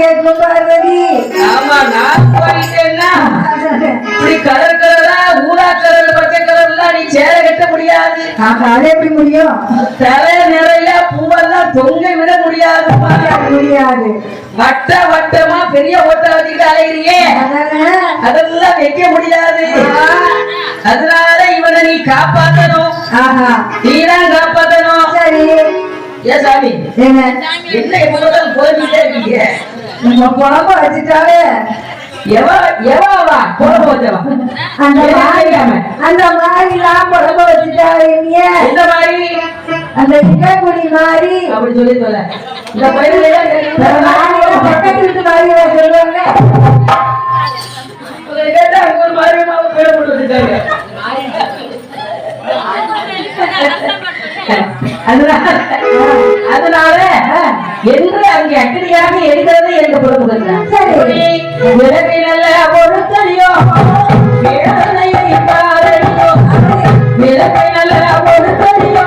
கேட்கும் பார்வதி. ஆமா நான் போயிட்டேன்னா இப்படி கலர் கலரா ஊதா கலர் பச்சை கலர்லாம் நீ சேர கட்ட முடியாது. அது எப்படி முடியும்? தலை நிறைய பூவெல்லாம் தொங்க விட முடியாது. முடியாது. வட்ட வட்டமா பெரிய ஓட்ட வச்சுக்கிட்டு அலையிறியே, அதெல்லாம் வைக்க முடியாது. அதனால இவனை நீ காப்பாத்தணும். நீதான் காப்பாத்தணும். சரி ஏன் சாமி என்ன எப்போதும் போயிட்டே இருக்கீங்க? நம்ம குழம்பு வச்சுட்டாலே எவாவா குழம்பு வச்சவா அந்த மாதிரி நான் குழம்பு வச்சுட்டாலே இந்த மாதிரி அந்த இக்கக்குடி மாதிரி அப்படி சொல்லி சொல்ல இந்த பயிர் பக்கத்து வீட்டு மாதிரி சொல்லுவாங்க. கேட்டா ஒரு மாதிரி பேர் போட்டு வச்சுட்டாங்க. அதனால என்று அங்கே அக்கடியாக எரிகிறது என்று பொறுப்புகள் விளக்கை நல்ல பொறுத்தறியோ விளக்கை நல்ல பொறுத்தறியோ